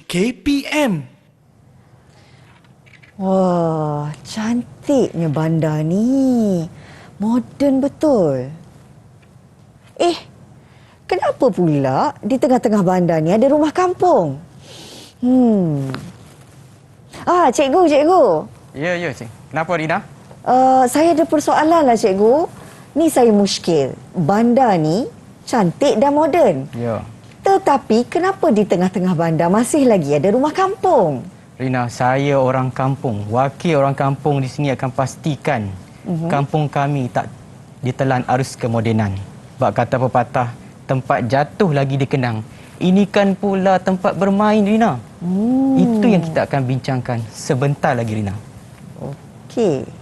KPM. Wah, cantiknya bandar ni. Moden betul. Kenapa pula di tengah-tengah bandar ni ada rumah kampung? Cikgu. Ya, cik. Kenapa, Rina? Saya ada persoalan lah, cikgu. Ni saya muskil. Bandar ni cantik dan moden. Ya. Tetapi kenapa di tengah-tengah bandar masih lagi ada rumah kampung? Rina, saya orang kampung. Wakil orang kampung di sini akan pastikan kampung kami tak ditelan arus kemodenan. Bak kata pepatah, tempat jatuh lagi dikenang. Ini kan pula tempat bermain, Rina. Itu yang kita akan bincangkan sebentar lagi, Rina. Okey.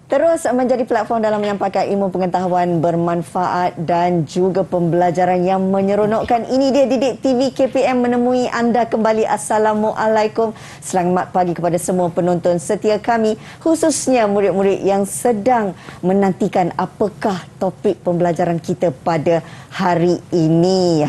Terus menjadi platform dalam menyampaikan ilmu pengetahuan bermanfaat dan juga pembelajaran yang menyeronokkan. Ini dia Didik TV KPM menemui anda kembali. Assalamualaikum. Selamat pagi kepada semua penonton setia kami, khususnya murid-murid yang sedang menantikan apakah topik pembelajaran kita pada hari ini.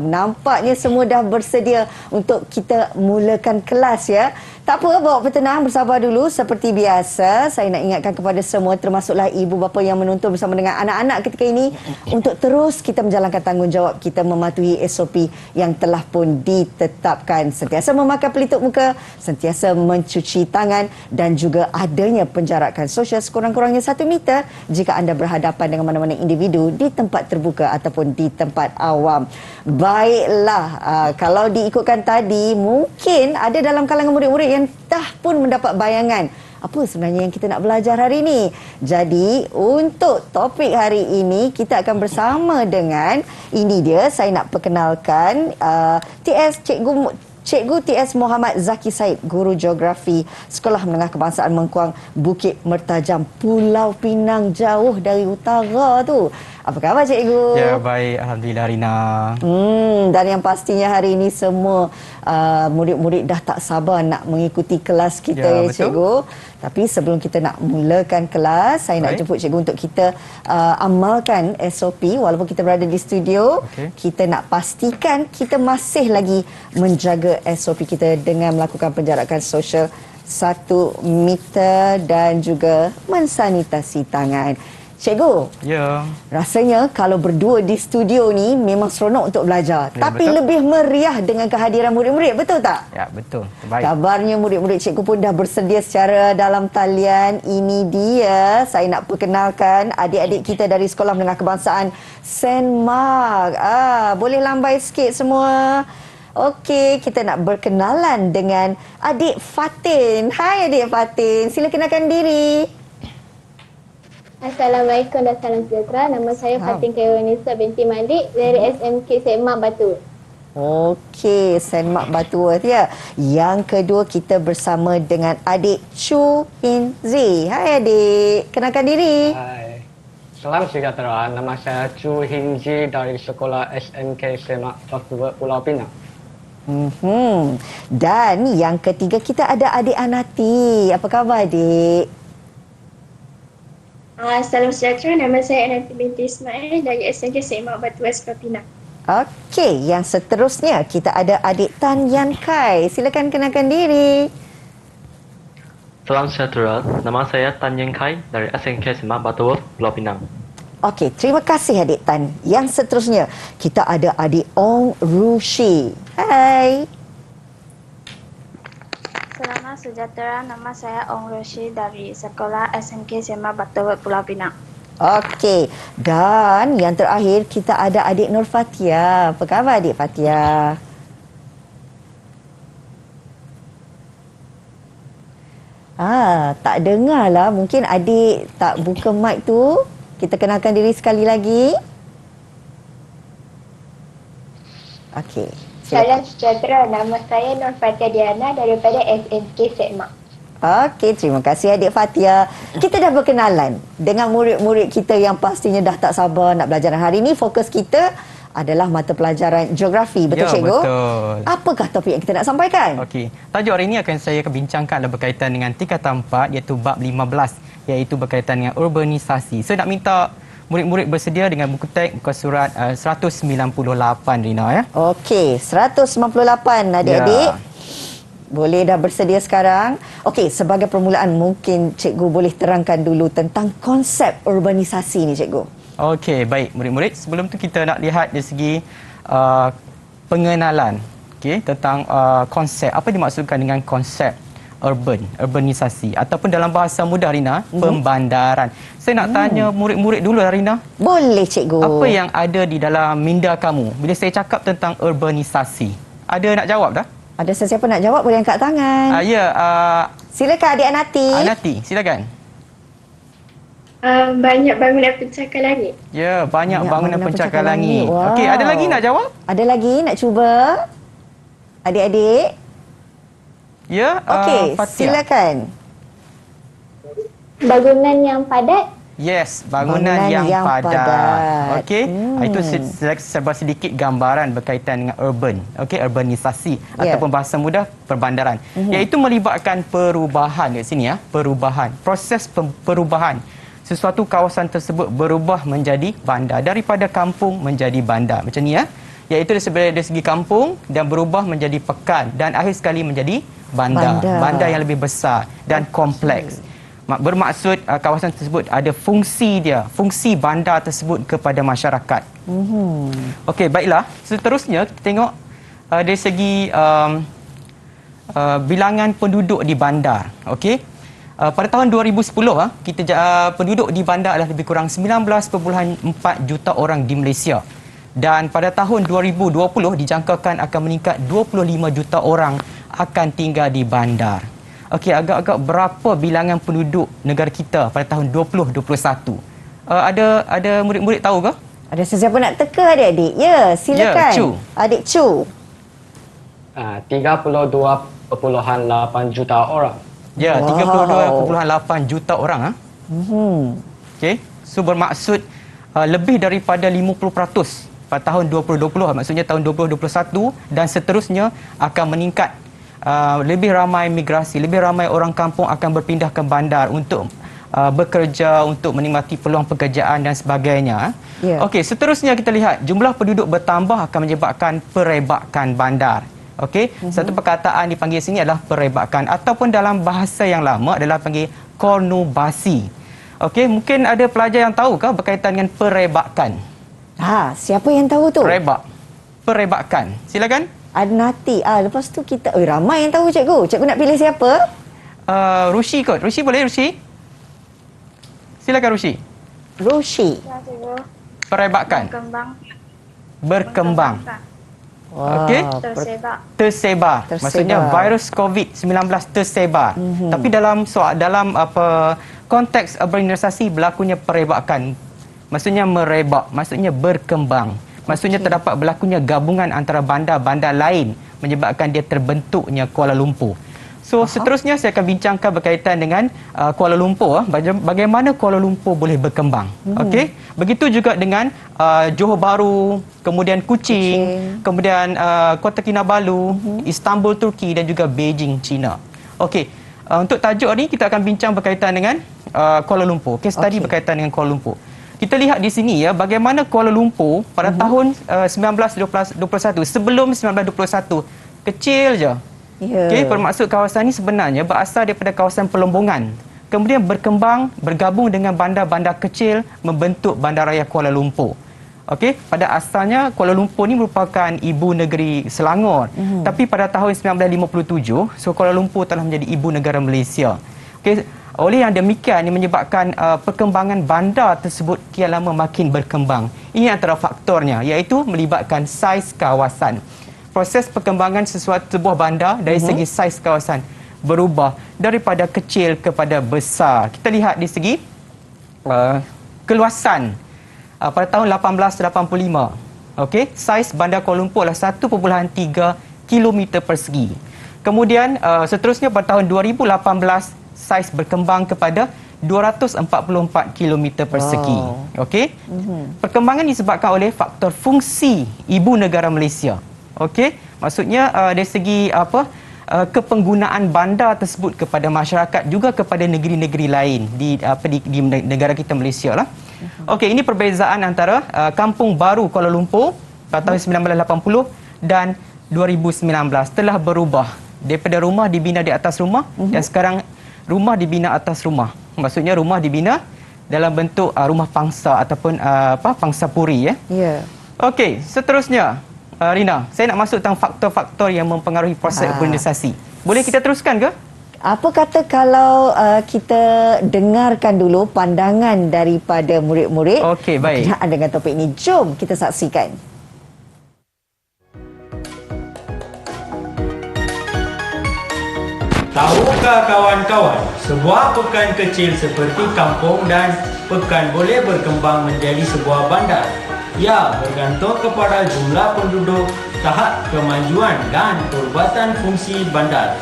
Nampaknya semua dah bersedia untuk kita mulakan kelas ya. Tak apa, bawa bertenang, bersabar dulu. Seperti biasa, saya nak ingatkan kepada semua, termasuklah ibu bapa yang menonton bersama dengan anak-anak ketika ini, untuk terus kita menjalankan tanggungjawab kita mematuhi SOP yang telah pun ditetapkan. Sentiasa memakai pelitup muka, sentiasa mencuci tangan dan juga adanya penjarakan sosial sekurang-kurangnya 1 meter jika anda berhadapan dengan mana-mana individu di tempat terbuka ataupun di tempat awam. Baiklah, kalau diikutkan tadi, mungkin ada dalam kalangan murid-murid yang dah pun mendapat bayangan apa sebenarnya yang kita nak belajar hari ini. Jadi, untuk topik hari ini, kita akan bersama dengan, ini dia, saya nak perkenalkan Cikgu TS Muhammad Zaki Said, Guru Geografi Sekolah Menengah Kebangsaan Mengkuang, Bukit Mertajam, Pulau Pinang, jauh dari utara tu. Apa khabar cikgu? Ya, baik. Alhamdulillah, Rina. Dan yang pastinya hari ini semua murid-murid dah tak sabar nak mengikuti kelas kita ya cikgu. Tapi sebelum kita nak mulakan kelas, saya nak jemput cikgu untuk kita amalkan SOP walaupun kita berada di studio. Kita nak pastikan kita masih lagi menjaga SOP kita dengan melakukan penjarakan sosial 1 meter dan juga mensanitasi tangan. Cikgu, ya. Rasanya kalau berdua di studio ni memang seronok untuk belajar. Ya, tapi betul. Lebih meriah dengan kehadiran murid-murid, betul tak? Ya, betul. Baik. Kabarnya murid-murid cikgu pun dah bersedia secara dalam talian. Ini dia, saya nak perkenalkan adik-adik kita dari Sekolah Menengah Kebangsaan Saint Mark. Boleh lambai sikit semua. Okey, kita nak berkenalan dengan adik Fatin. Hai adik Fatin, sila kenalkan diri. Assalamualaikum dan salam sejahtera. Nama saya Fatin Khairunisa binti Malik dari SMK Saint Mark Batu. Okey, Saint Mark Batuworth ya. Yang kedua kita bersama dengan adik Chu Hin Zi. Hai adik, kenalkan diri. Hai. Salam sejahtera. Nama saya Chu Hin Zi dari Sekolah SMK Saint Mark Batuworth, Pulau Pinang. Dan yang ketiga kita ada adik Anati. Apa khabar adik? Salam sejahtera, nama saya Ananti binti Ismail dari SMK Saint Mark Batuworth, Pulau Pinang. Okey, yang seterusnya kita ada adik Tan Yan Kai. Silakan kenalkan diri. Salam sejahtera, nama saya Tan Yan Kai dari SMK Saint Mark Batuworth, Pulau Pinang. Okey, terima kasih adik Tan. Yang seterusnya kita ada adik Ong Rushi. Hai. Salam sejahtera, nama saya Ong Roshi dari Sekolah SMK Saint Mark Batuworth, Pulau Pinang. Okey, dan yang terakhir kita ada adik Nur Fatia. Apa khabar adik Fatia? Tak dengar lah. Mungkin adik tak buka mic tu. Kita kenalkan diri sekali lagi. Okey. Salam sejahtera. Nama saya Nur Fatia Diana daripada SMK Semak. Okey, terima kasih adik Fatia. Kita dah berkenalan dengan murid-murid kita yang pastinya dah tak sabar nak belajar. Hari ini fokus kita adalah mata pelajaran geografi. Betul, Ya, cikgu? betul. Apakah topik yang kita nak sampaikan? Okey, tajuk hari ini akan saya bincangkan adalah berkaitan dengan tingkatan 4 iaitu bab 15 iaitu berkaitan dengan urbanisasi. Saya nak minta murid-murid bersedia dengan buku teks muka surat 198 Rina ya. Okey, 198 adik-adik. Ya. Boleh dah bersedia sekarang. Okey, sebagai permulaan mungkin cikgu boleh terangkan dulu tentang konsep urbanisasi ni, cikgu. Okey, baik murid-murid. Sebelum tu kita nak lihat dari segi pengenalan tentang konsep. Apa dimaksudkan dengan konsep urbanisasi ataupun dalam bahasa mudah Rina, pembandaran. Saya nak tanya murid-murid dulu Rina. Boleh, cikgu. Apa yang ada di dalam minda kamu bila saya cakap tentang urbanisasi? Ada nak jawab dah? Ada sesiapa nak jawab boleh angkat tangan. Silakan adik Anati. Anati, silakan. Banyak bangunan pencakar langit. Ya, banyak bangunan pencakar pencakar langit. Wow. Okey, ada lagi nak jawab? Ada lagi nak cuba? Adik-adik? Ya, Okey, Fatia. silakan. Bangunan yang padat. Yes, bangunan yang padat. Okey, itu serba sedikit gambaran berkaitan dengan urban. Okey, urbanisasi ataupun bahasa mudah perbandaran. Iaitu melibatkan perubahan kat sini ya, perubahan. Proses perubahan. Sesuatu kawasan tersebut berubah menjadi bandar daripada kampung menjadi bandar. Macam ni ya. Iaitu dari segi kampung dan berubah menjadi pekan dan akhir sekali menjadi bandar. Bandar yang lebih besar dan kompleks. Bermaksud kawasan tersebut ada fungsi dia, fungsi bandar tersebut kepada masyarakat. Okey, baiklah. Seterusnya kita tengok dari segi bilangan penduduk di bandar. Okey. Pada tahun 2010 kita penduduk di bandar adalah lebih kurang 19.4 juta orang di Malaysia. Dan pada tahun 2020 dijangkakan akan meningkat 25 juta orang akan tinggal di bandar. Okey, agak-agak berapa bilangan penduduk negara kita pada tahun 2021? Ada murid-murid tahu ke? Ada sesiapa nak teka adik-adik? Ya, silakan. Ya, Chu. Adik Chu. 32.8 juta orang. Ya, 32.8 juta orang. Okey, so bermaksud lebih daripada 50% pada tahun 2020, maksudnya tahun 2021 dan seterusnya akan meningkat. Lebih ramai migrasi, lebih ramai orang kampung akan berpindah ke bandar untuk bekerja, untuk menikmati peluang pekerjaan dan sebagainya. Okey, seterusnya kita lihat jumlah penduduk bertambah akan menyebabkan perebakan bandar. Okey, satu perkataan dipanggil sini adalah perebakan ataupun dalam bahasa yang lama adalah panggil konubasi. Okey, mungkin ada pelajar yang tahu ke berkaitan dengan perebakan? Siapa yang tahu tu? Perebakan. Silakan. Anati. Lepas tu kita ramai yang tahu, cikgu. Cikgu nak pilih siapa? Rushi kot. Rushi boleh, Rushi? Silakan Rushi. Rushi. Ya, cikgu. Perebakan. Berkembang. Okey. Tersebar. Maksudnya virus COVID-19 tersebar. Tapi dalam konteks urbanisasi berlakunya perebakan. Maksudnya merebak, maksudnya berkembang. Maksudnya terdapat berlakunya gabungan antara bandar-bandar lain menyebabkan dia terbentuknya Kuala Lumpur. So seterusnya saya akan bincangkan berkaitan dengan Kuala Lumpur, bagaimana Kuala Lumpur boleh berkembang. Okey. Begitu juga dengan Johor Bahru, kemudian Kuching, kemudian Kota Kinabalu, Istanbul Turki dan juga Beijing China. Okey. Untuk tajuk ni kita akan bincang berkaitan dengan Kuala Lumpur. Case study berkaitan dengan Kuala Lumpur. Kita lihat di sini ya bagaimana Kuala Lumpur pada tahun 1921, sebelum 1921 kecil je. Okey, bermaksud kawasan ini sebenarnya berasal daripada kawasan Pelombongan. Kemudian berkembang, bergabung dengan bandar-bandar kecil membentuk Bandaraya Kuala Lumpur. Okey, pada asalnya Kuala Lumpur ni merupakan ibu negeri Selangor. Tapi pada tahun 1957, so Kuala Lumpur telah menjadi ibu negara Malaysia. Okey, oleh yang demikian ini menyebabkan perkembangan bandar tersebut kian lama makin berkembang. Ini antara faktornya iaitu melibatkan saiz kawasan. Proses perkembangan sebuah bandar dari segi saiz kawasan berubah daripada kecil kepada besar. Kita lihat di segi keluasan pada tahun 1885. Okey, saiz bandar Kuala Lumpur adalah 1.3 kilometer persegi. Kemudian seterusnya pada tahun 2018 saiz berkembang kepada 244 km persegi. Okey. Perkembangan disebabkan oleh faktor fungsi ibu negara Malaysia. Okey. Maksudnya dari segi kepenggunaan bandar tersebut kepada masyarakat juga kepada negeri-negeri lain di negara kita Malaysia lah. Okey, ini perbezaan antara Kampung Baru Kuala Lumpur pada tahun 1980 dan 2019 telah berubah daripada rumah dibina di atas rumah dan sekarang rumah dibina atas rumah. Maksudnya rumah dibina dalam bentuk rumah pangsa ataupun pangsa puri ya. Ya. Okey, seterusnya Rina, saya nak masuk tentang faktor-faktor yang mempengaruhi proses urbanisasi. Boleh kita teruskan ke? Apa kata kalau kita dengarkan dulu pandangan daripada murid-murid Okey, baik. berkenaan dengan topik ini. Jom kita saksikan. Tahukah kawan-kawan, sebuah pekan kecil seperti kampung dan pekan boleh berkembang menjadi sebuah bandar? Ya, bergantung kepada jumlah penduduk, tahap kemajuan dan perubatan fungsi bandar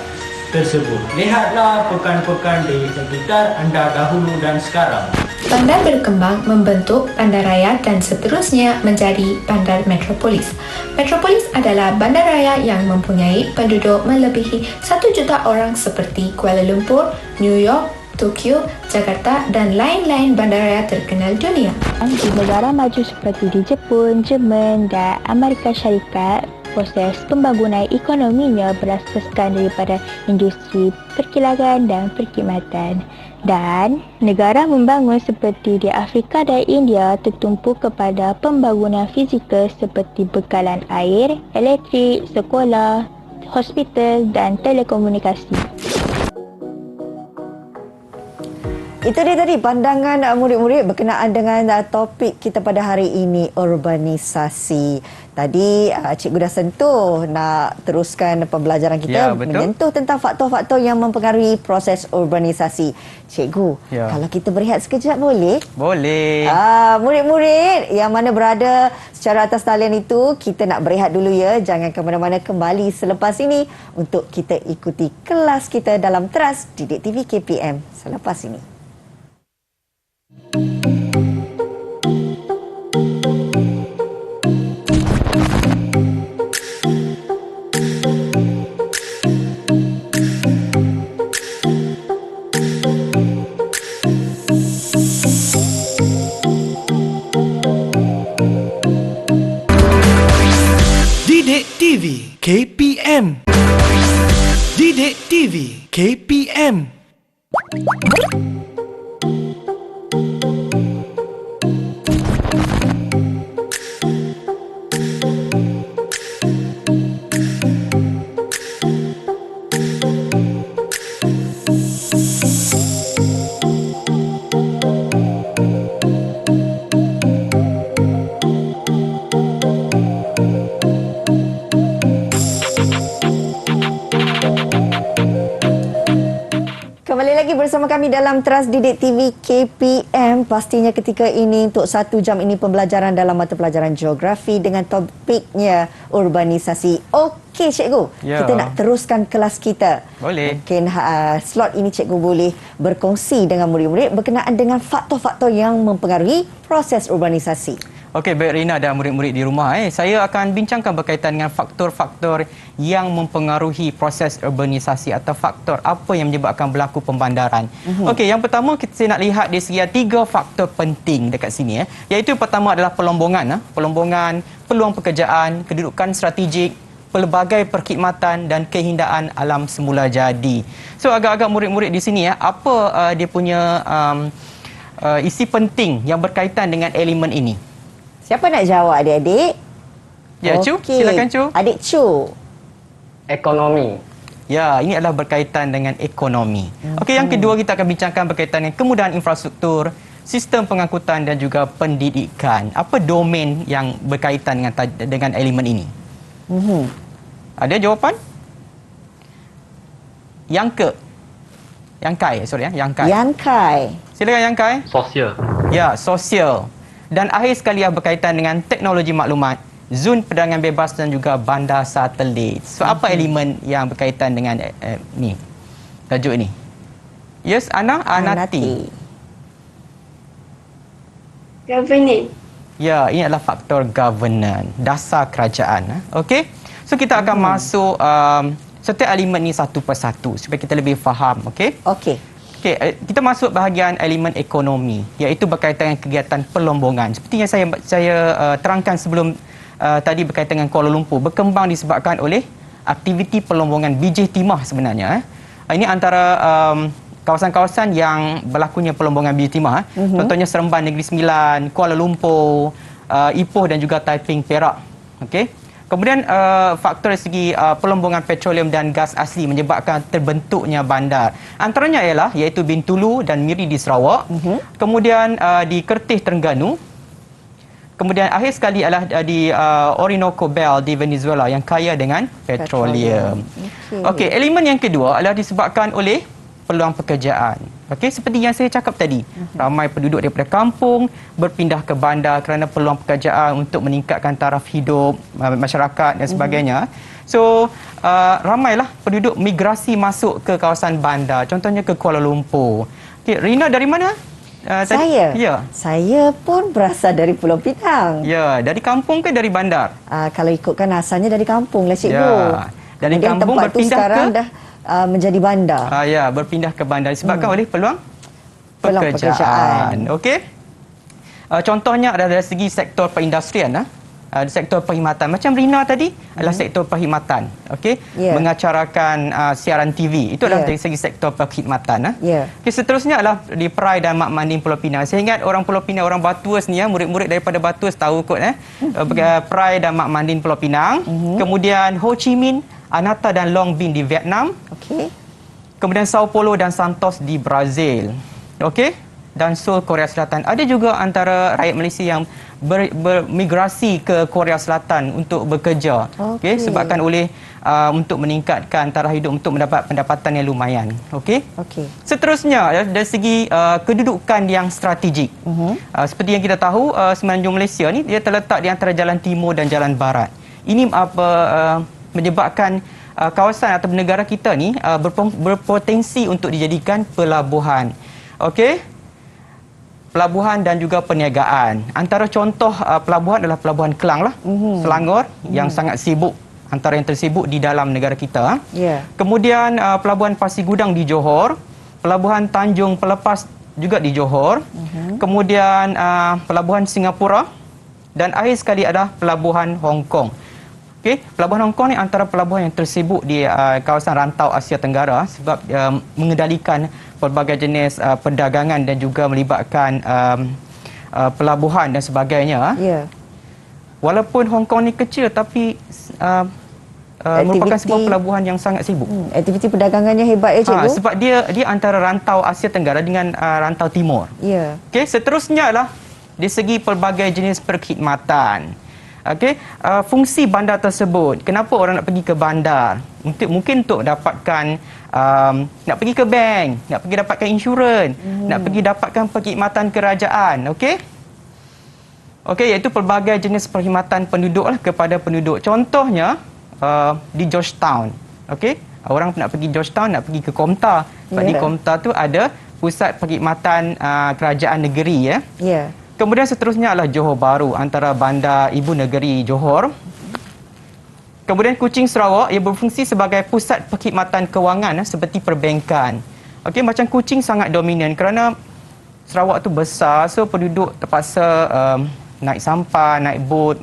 tersebut. Lihatlah pekan-pekan di sekitar anda dahulu dan sekarang. Bandar berkembang membentuk bandaraya dan seterusnya menjadi bandar metropolis. Metropolis adalah bandaraya yang mempunyai penduduk melebihi 1 juta orang seperti Kuala Lumpur, New York, Tokyo, Jakarta dan lain-lain bandaraya terkenal dunia. Di negara maju seperti di Jepun, Jerman dan Amerika Syarikat, proses pembangunan ekonominya berasaskan daripada industri perkilangan dan perkhidmatan. Dan negara membangun seperti di Afrika dan India tertumpu kepada pembangunan fizikal seperti bekalan air, elektrik, sekolah, hospital dan telekomunikasi. Itu dia tadi pandangan murid-murid berkenaan dengan topik kita pada hari ini, urbanisasi. Tadi cikgu dah sentuh nak teruskan pembelajaran kita menyentuh tentang faktor-faktor yang mempengaruhi proses urbanisasi. Cikgu, kalau kita berehat sekejap boleh? Boleh. Murid-murid yang mana berada secara atas talian itu, kita nak berehat dulu ya. Jangan ke mana-mana, kembali selepas ini untuk kita ikuti kelas kita dalam Teras Didik TV KPM selepas ini. Didik TV KPM. Didik TV KPM. Kembali lagi bersama kami dalam Teras Didik TV KPM. Pastinya ketika ini untuk 1 jam ini pembelajaran dalam mata pelajaran geografi dengan topiknya urbanisasi. Okey cikgu, kita nak teruskan kelas kita. Boleh. Mungkin slot ini cikgu boleh berkongsi dengan murid-murid berkenaan dengan faktor-faktor yang mempengaruhi proses urbanisasi. Okey, baik Rina dan murid-murid di rumah. Saya akan bincangkan berkaitan dengan faktor-faktor yang mempengaruhi proses urbanisasi atau faktor apa yang menyebabkan berlaku pembandaran. Okey, yang pertama saya nak lihat dari segi 3 faktor penting dekat sini. Iaitu pertama adalah pelombongan. Pelombongan, peluang pekerjaan, kedudukan strategik, pelbagai perkhidmatan dan keindahan alam semula jadi. So agak-agak murid-murid di sini apa dia punya isi penting yang berkaitan dengan elemen ini. Siapa nak jawab adik-adik? Ya, Cu, silakan Cu. Adik Cu. Ekonomi. Ya, ini adalah berkaitan dengan ekonomi. Okey, yang kedua kita akan bincangkan berkaitan dengan kemudahan infrastruktur, sistem pengangkutan dan juga pendidikan. Apa domain yang berkaitan dengan elemen ini? Ada jawapan? Yangkai. Silakan Yangkai. Sosial. Ya, sosial. Dan akhir sekali yang berkaitan dengan teknologi maklumat zon perdagangan bebas dan juga bandar satelit. So apa elemen yang berkaitan dengan ni? Tajuk ni. Yes, Anati. Governance. Ya, ini adalah faktor governance, dasar kerajaan. Okey. So kita akan masuk setiap elemen ni satu persatu supaya kita lebih faham, okey? Okey. Okey, kita masuk bahagian elemen ekonomi, iaitu berkaitan dengan kegiatan pelombongan. Seperti yang saya terangkan sebelum tadi berkaitan dengan Kuala Lumpur, berkembang disebabkan oleh aktiviti pelombongan bijih timah sebenarnya. Ini antara kawasan-kawasan yang berlakunya pelombongan bijih timah. Contohnya Seremban Negeri Sembilan, Kuala Lumpur, Ipoh dan juga Taiping Perak. Okey. Kemudian faktor dari segi pelombongan petroleum dan gas asli menyebabkan terbentuknya bandar. Antaranya ialah iaitu Bintulu dan Miri di Sarawak. Kemudian di Kertih Terengganu. Kemudian akhir sekali adalah di Orinoco Belt di Venezuela yang kaya dengan petroleum. Okey, elemen yang kedua adalah disebabkan oleh peluang pekerjaan. Okey, seperti yang saya cakap tadi, ramai penduduk daripada kampung berpindah ke bandar kerana peluang pekerjaan untuk meningkatkan taraf hidup masyarakat dan sebagainya. So, ramailah penduduk migrasi masuk ke kawasan bandar, contohnya ke Kuala Lumpur. Okey, Rina dari mana? Saya? Ya. Saya pun berasal dari Pulau Pinang. Ya, dari kampung ke dari bandar? Kalau ikutkan asalnya dari kampung lah, Cikgu. Ya. Dari kemudian kampung tempat berpindah tu sekarang ke? Dah menjadi bandar. Ya, berpindah ke bandar disebabkan oleh peluang pekerjaan. pekerjaan. Okey. Contohnya adalah dari segi sektor perindustrian, sektor perkhidmatan. Macam Rina tadi adalah sektor perkhidmatan. Okey. Mengacarakan siaran TV. Itu adalah dari segi sektor perkhidmatan. Okay, seterusnya adalah di Perai dan Mak Manding Pulau Pinang. Saya ingat orang Pulau Pinang, orang Batuas ni, murid-murid daripada Batuas tahu kot. Perai dan Mak Manding Pulau Pinang. Kemudian Ho Chi Minh, Anata dan Long Binh di Vietnam. Okey. Kemudian Sao Paulo dan Santos di Brazil. Okey. Dan Seoul, Korea Selatan. Ada juga antara rakyat Malaysia yang bermigrasi ke Korea Selatan untuk bekerja. Okey, sebabkan oleh untuk meningkatkan taraf hidup, untuk mendapat pendapatan yang lumayan. Okey. Seterusnya dari segi kedudukan yang strategik. Seperti yang kita tahu, Semenanjung Malaysia ni dia terletak di antara jalan timur dan jalan barat. Ini menyebabkan kawasan atau negara kita ni berpotensi untuk dijadikan pelabuhan. Okey. Pelabuhan dan juga perniagaan. Antara contoh pelabuhan adalah Pelabuhan Kelang lah, Selangor yang sangat sibuk, antara yang tersibuk di dalam negara kita. Kemudian Pelabuhan Pasir Gudang di Johor, Pelabuhan Tanjung Pelepas juga di Johor. Kemudian Pelabuhan Singapura dan akhir sekali adalah Pelabuhan Hong Kong. Okey, Pelabuhan Hong Kong ni antara pelabuhan yang tersibuk di kawasan rantau Asia Tenggara sebab mengendalikan pelbagai jenis perdagangan dan juga melibatkan pelabuhan dan sebagainya. Walaupun Hong Kong ni kecil tapi merupakan sebuah pelabuhan yang sangat sibuk. Aktiviti perdagangannya hebat ya, Cikgu? Sebab dia antara rantau Asia Tenggara dengan rantau Timur. Okey, seterusnya adalah di segi pelbagai jenis perkhidmatan. Okey, fungsi bandar tersebut. Kenapa orang nak pergi ke bandar? Mungkin untuk dapatkan nak pergi ke bank, nak pergi dapatkan insurans, nak pergi dapatkan perkhidmatan kerajaan. Okey? Okey, iaitu pelbagai jenis perkhidmatan penduduk lah kepada penduduk. Contohnya di Georgetown. Okey? Orang nak pergi Georgetown, nak pergi ke Komtar. Sebab di Komtar tu ada pusat perkhidmatan kerajaan negeri ya. Kemudian seterusnya adalah Johor Bahru, antara bandar ibu negeri Johor. Kemudian Kuching Sarawak, ia berfungsi sebagai pusat perkhidmatan kewangan seperti perbankan. Okey, macam Kuching sangat dominan kerana Sarawak tu besar, so penduduk terpaksa naik sampan, naik bot,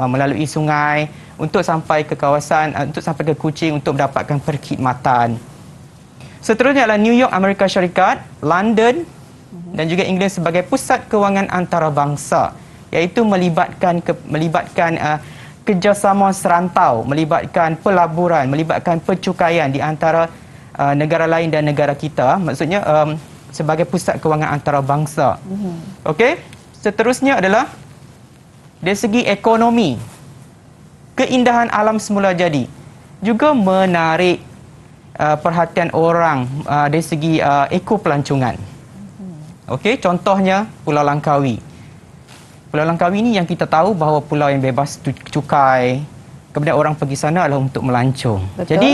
melalui sungai untuk sampai ke kawasan, untuk sampai ke Kuching untuk mendapatkan perkhidmatan. Seterusnya adalah New York, Amerika Syarikat, London dan juga Inggeris sebagai pusat kewangan antarabangsa, iaitu melibatkan kerjasama serantau, melibatkan pelaburan, melibatkan percukaian di antara negara lain dan negara kita. Maksudnya sebagai pusat kewangan antarabangsa. Okey. Seterusnya adalah dari segi ekonomi. Keindahan alam semula jadi juga menarik perhatian orang dari segi ekopelancongan. Okey, contohnya Pulau Langkawi. Pulau Langkawi ni yang kita tahu bahawa pulau yang bebas cukai. Kemudian orang pergi sana adalah untuk melancong. Betul. Jadi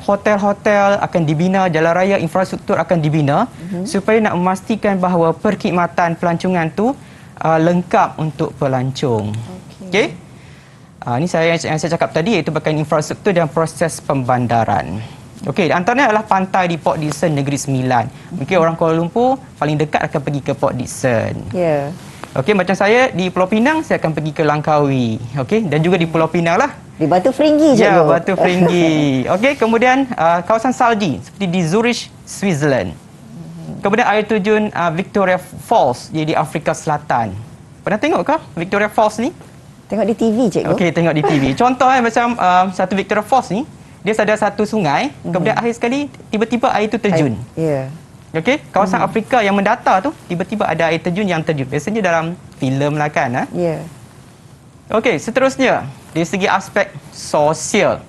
hotel-hotel akan dibina, jalan raya, infrastruktur akan dibina supaya nak memastikan bahawa perkhidmatan pelancongan tu lengkap untuk pelancong. Okey. Ini yang saya cakap tadi iaitu berkaitan infrastruktur dan proses pembandaran. Okey, antaranya adalah pantai di Port Dickson Negeri Sembilan. Mungkin orang Kuala Lumpur paling dekat akan pergi ke Port Dickson. Ya. Okey, macam saya di Pulau Pinang saya akan pergi ke Langkawi. Okey, dan juga di Pulau Pinang lah. Di Batu Feringgi je. Ya, Batu Feringgi. Okey, kemudian kawasan salji seperti di Zurich, Switzerland. Kemudian air terjun Victoria Falls di Afrika Selatan. Pernah tengok ke Victoria Falls ni? Tengok di TV, cikgu. Okey, tengok di TV. Contoh macam satu Victoria Falls ni, dia ada satu sungai, kemudian akhir sekali tiba-tiba air itu terjun. Ya. Okey, kawasan Afrika yang mendata tu tiba-tiba ada air terjun yang terjun. Biasanya dalam filem lah kan. Ya. Okey, seterusnya dari segi aspek sosial.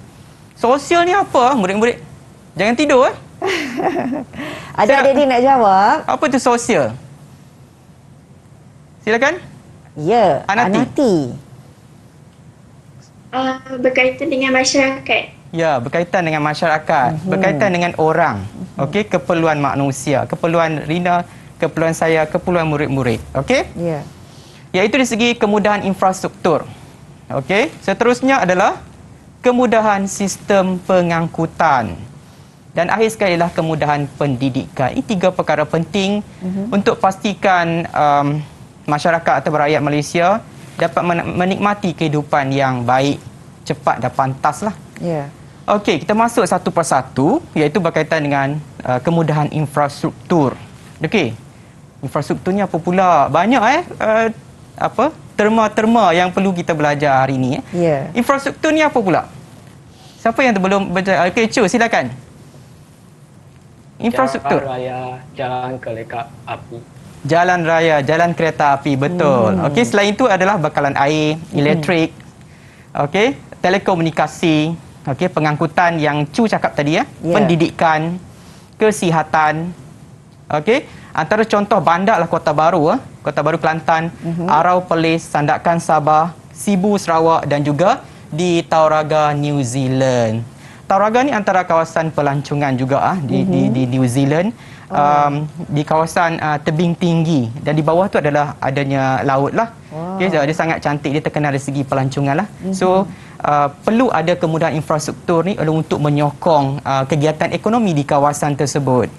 Sosial ni apa murid-murid? Jangan tidur Ada adik-adik nak jawab. Apa tu sosial? Silakan. Ya, Anati. Berkaitan dengan masyarakat. Ya, berkaitan dengan masyarakat, berkaitan dengan orang. Okey, keperluan manusia, keperluan Rina, keperluan saya, keperluan murid-murid. Okey? Ya. Iaitu dari segi kemudahan infrastruktur. Okey, seterusnya adalah kemudahan sistem pengangkutan. Dan akhir sekali adalah kemudahan pendidikan. Ini 3 perkara penting untuk pastikan masyarakat atau rakyat Malaysia dapat menikmati kehidupan yang baik, cepat dan pantas lah. Ya. Okey, kita masuk satu persatu iaitu berkaitan dengan kemudahan infrastruktur. Okey. Infrastrukturnya apa pula? Banyak terma-terma yang perlu kita belajar hari ini. Ya. Infrastruktur ni apa pula? Siapa yang belum belajar? Okey, Cu, silakan. Infrastruktur. Jalan raya, jalan kereta api. Jalan raya, jalan kereta api, betul. Okey, selain itu adalah bekalan air, elektrik. Okey, telekomunikasi, okey, pengangkutan yang Cu cakap tadi pendidikan, kesihatan. Okey, antara contoh bandar lah Kota Baru, Kota Baru Kelantan, Arau Perlis, Sandakan Sabah, Sibu Sarawak dan juga di Tauraga New Zealand. Tauraga ni antara kawasan pelancongan juga di New Zealand. Di kawasan tebing tinggi dan di bawah tu adalah adanya laut lah. Okay, dia sangat cantik, dia terkenal dari segi pelancongan lah. So perlu ada kemudahan infrastruktur ni untuk menyokong kegiatan ekonomi di kawasan tersebut.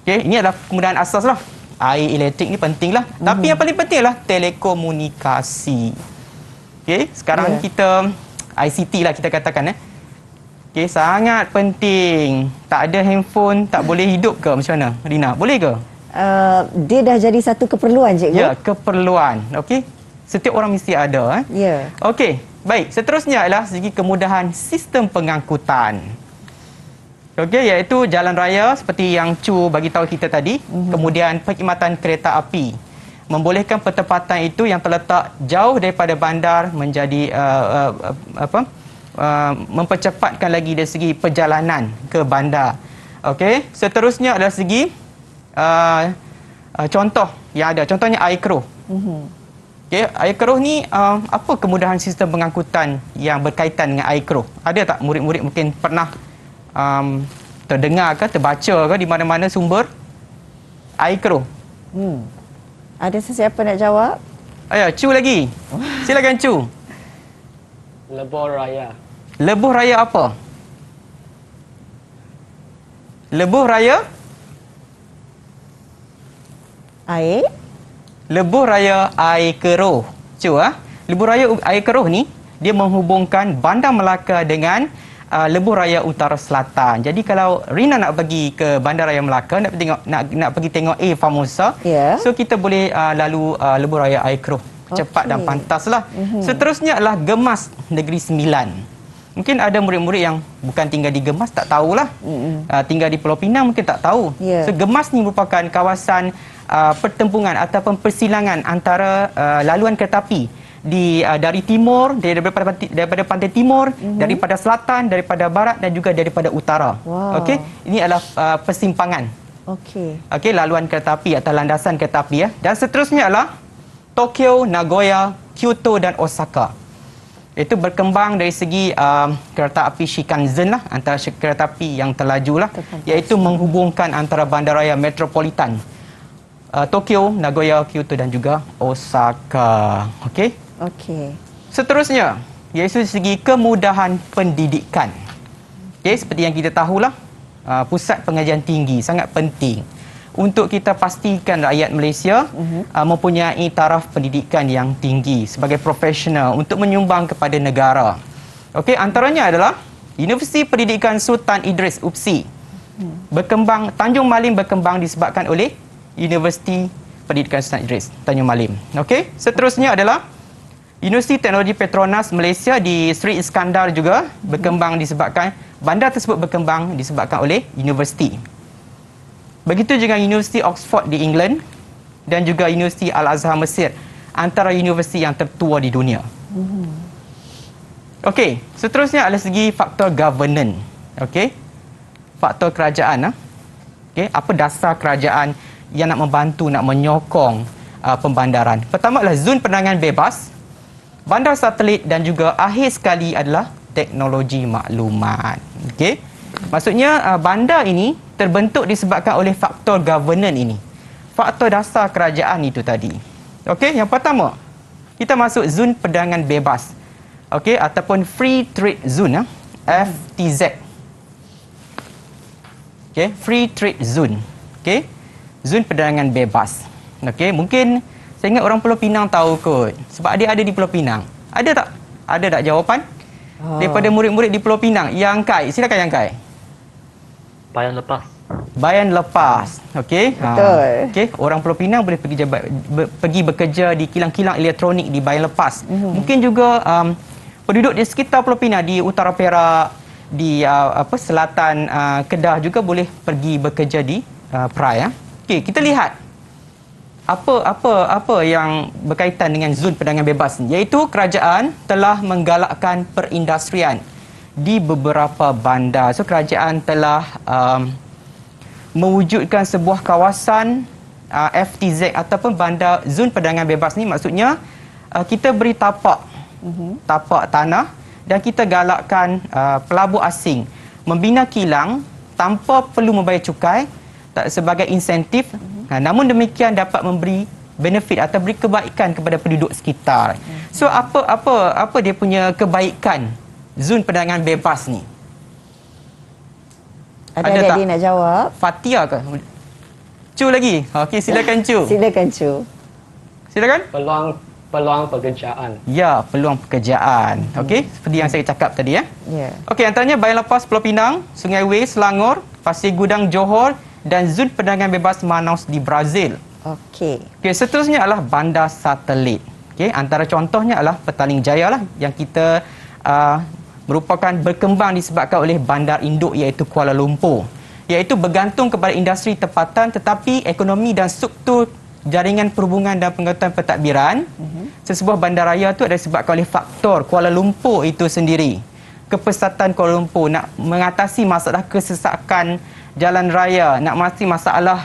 Okay, ini adalah kemudahan asas lah. Air, elektrik ni penting lah. Tapi yang paling penting adalah telekomunikasi. Okay, sekarang kita ICT lah kita katakan Okay, sangat penting. Tak ada handphone, tak boleh hidup ke macam mana, Rina? Boleh ke? Dia dah jadi satu keperluan, cikgu. Ya, keperluan. Okey. Setiap orang mesti ada. Ya. Okey, baik. Seterusnya adalah segi kemudahan sistem pengangkutan. Okey, iaitu jalan raya seperti yang Cu bagi tahu kita tadi. Kemudian perkhidmatan kereta api. Membolehkan pertempatan itu yang terletak jauh daripada bandar menjadi mempercepatkan lagi dari segi perjalanan ke bandar. Okey, seterusnya adalah segi contoh yang ada. Contohnya air keruh. Okey, air keruh ni apa kemudahan sistem pengangkutan yang berkaitan dengan air keruh? Ada tak murid-murid mungkin pernah terdengar ke terbaca ke di mana-mana sumber air keruh? Ada sesiapa nak jawab? Ayo, Cu lagi. Silakan Cu. Lebuh raya. Lebuh raya apa? Lebuh raya? Air? Lebuh raya air keruh. Cu, Lebuh raya air keruh ni, dia menghubungkan Bandar Melaka dengan Lebuh Raya Utara Selatan. Jadi kalau Rina nak pergi ke Bandar Raya Melaka, nak pergi tengok Famosa, so kita boleh lalu Lebuh Raya air keruh. Cepat dan pantas lah. Seterusnya adalah Gemas Negeri Sembilan. Mungkin ada murid-murid yang bukan tinggal di Gemas tak tahulah. Tinggal di Pulau Pinang mungkin tak tahu. So Gemas ni merupakan kawasan pertempungan ataupun persilangan antara laluan kereta api dari timur, daripada pantai timur, daripada selatan, daripada barat dan juga daripada utara. Okey, ini adalah persimpangan. Okey, laluan kereta api atau landasan kereta api Dan seterusnya adalah Tokyo, Nagoya, Kyoto dan Osaka. Itu berkembang dari segi kereta api Shinkansen lah, antara kereta api yang terlaju lah, iaitu menghubungkan antara bandaraya metropolitan Tokyo, Nagoya, Kyoto dan juga Osaka. Okey. Seterusnya, iaitu dari segi kemudahan pendidikan. Okey, seperti yang kita tahulah, pusat pengajian tinggi sangat penting untuk kita pastikan rakyat Malaysia mempunyai taraf pendidikan yang tinggi sebagai profesional untuk menyumbang kepada negara. Okey, antaranya adalah Universiti Pendidikan Sultan Idris UPSI. Berkembang, Tanjung Malim berkembang disebabkan oleh Universiti Pendidikan Sultan Idris Tanjung Malim. Okey, seterusnya adalah Universiti Teknologi Petronas Malaysia di Sri Iskandar juga berkembang disebabkan, bandar tersebut berkembang disebabkan oleh universiti. Begitu juga Universiti Oxford di England dan juga Universiti Al-Azhar Mesir, antara universiti yang tertua di dunia. Okey, seterusnya adalah segi faktor governance. Okey, faktor kerajaan. Okey, apa dasar kerajaan yang nak membantu, nak menyokong pembandaran? Pertama adalah zon penerangan bebas, bandar satelit dan juga akhir sekali adalah teknologi maklumat. Okey, maksudnya bandar ini terbentuk disebabkan oleh faktor governance ini. Faktor dasar kerajaan itu tadi. Okey, yang pertama, kita masuk zon perdagangan bebas. Okey, ataupun Free Trade Zone, FTZ. Okey, Free Trade Zone. Okey, zon perdagangan bebas. Okey, mungkin saya ingat orang Pulau Pinang tahu kot. Sebab dia ada di Pulau Pinang. Ada tak? Ada tak jawapan? Daripada murid-murid di Pulau Pinang. Yang Kai, silakan Yang Kai. Bayan lepas. Bayan lepas. Okey. Betul. Okey, orang Pulau Pinang boleh pergi bekerja di kilang-kilang elektronik di bayan lepas. Mungkin juga penduduk di sekitar Pulau Pinang, di utara Perak, di selatan Kedah juga boleh pergi bekerja di Perai. Okey, kita lihat apa yang berkaitan dengan zon perdagangan bebas ni, iaitu kerajaan telah menggalakkan perindustrian di beberapa bandar. So kerajaan telah mewujudkan sebuah kawasan FTZ ataupun bandar zon perdagangan bebas ni. Maksudnya kita beri tapak tanah dan kita galakkan pelabur asing membina kilang tanpa perlu membayar cukai sebagai insentif. Namun demikian dapat memberi benefit atau beri kebaikan kepada penduduk sekitar. So apa dia punya kebaikan zon perdagangan bebas ni? Ada adik nak jawab? Fatia ke? Cu lagi. Okey, silakan Cu. Silakan Cu. Silakan. Peluang pekerjaan. Ya, peluang pekerjaan. Okey, seperti yang saya cakap tadi ya. Ya. Okey, antaranya Bayan Lepas Pulau Pinang, Sungai Way Selangor, Pasir Gudang Johor dan zon perdagangan bebas Manaus di Brazil. Okey, seterusnya adalah bandar satelit. Okey, antara contohnya adalah Petaling Jaya lah yang kita merupakan berkembang disebabkan oleh bandar induk iaitu Kuala Lumpur, iaitu bergantung kepada industri tempatan, tetapi ekonomi dan struktur jaringan perhubungan dan pengangkutan pentadbiran sesebuah bandaraya itu adalah disebabkan oleh faktor Kuala Lumpur itu sendiri. Kepesatan Kuala Lumpur nak mengatasi masalah kesesakan jalan raya, nak mengatasi masalah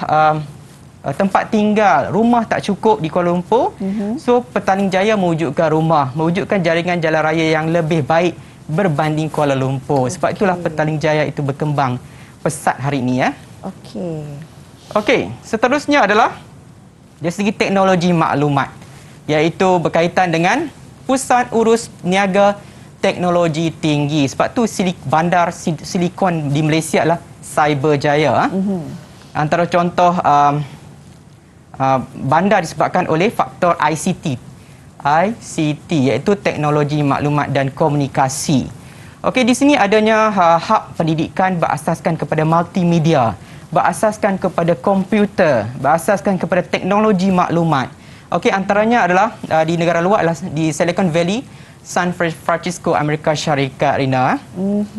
tempat tinggal, rumah tak cukup di Kuala Lumpur. So Petaling Jaya mewujudkan rumah, mewujudkan jaringan jalan raya yang lebih baik berbanding Kuala Lumpur. Sebab itulah Petaling Jaya itu berkembang pesat hari ini ya. Okey, seterusnya adalah dari segi teknologi maklumat, iaitu berkaitan dengan Pusat Urus Niaga Teknologi Tinggi. Sebab tu bandar silikon di Malaysia adalah Cyberjaya. Antara contoh bandar disebabkan oleh faktor ICT, iaitu teknologi maklumat dan komunikasi. Okey, di sini adanya hub pendidikan berasaskan kepada multimedia, berasaskan kepada komputer, berasaskan kepada teknologi maklumat. Okey, antaranya adalah di negara luar adalah di Silicon Valley, San Francisco, Amerika Syarikat, Rina.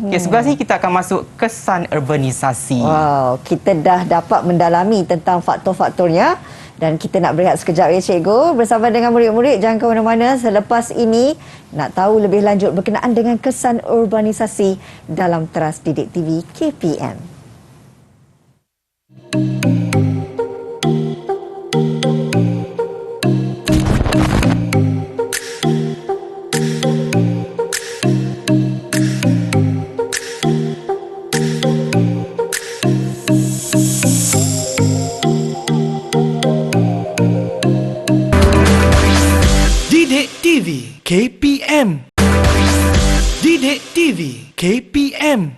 Okay, sebelah sini kita akan masuk kesan urbanisasi. Wow, kita dah dapat mendalami tentang faktor-faktornya. Dan kita nak berehat sekejap ya cikgu. Bersama dengan murid-murid, jangan ke mana-mana. Selepas ini, nak tahu lebih lanjut berkenaan dengan kesan urbanisasi dalam Teras Didik TV KPM. Didik TV KPM. Didik TV KPM.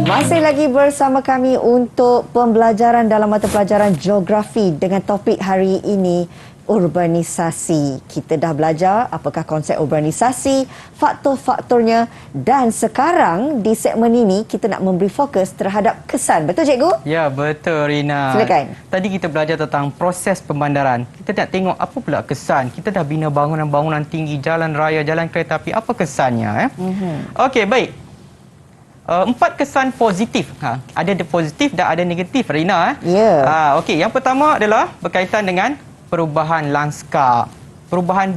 Masih lagi bersama kami untuk pembelajaran dalam mata pelajaran geografi dengan topik hari ini urbanisasi. Kita dah belajar apakah konsep urbanisasi, faktor-faktornya dan sekarang di segmen ini kita nak memberi fokus terhadap kesan. Betul cikgu? Ya, betul Rina. Silakan. Tadi kita belajar tentang proses pembandaran. Kita nak tengok apa pula kesan. Kita dah bina bangunan-bangunan tinggi, jalan raya, jalan kereta api. Apa kesannya? Okey, baik. 4 kesan positif. Ada positif dan ada negatif, Rina. Ya. Okey, yang pertama adalah berkaitan dengan perubahan lanskap, perubahan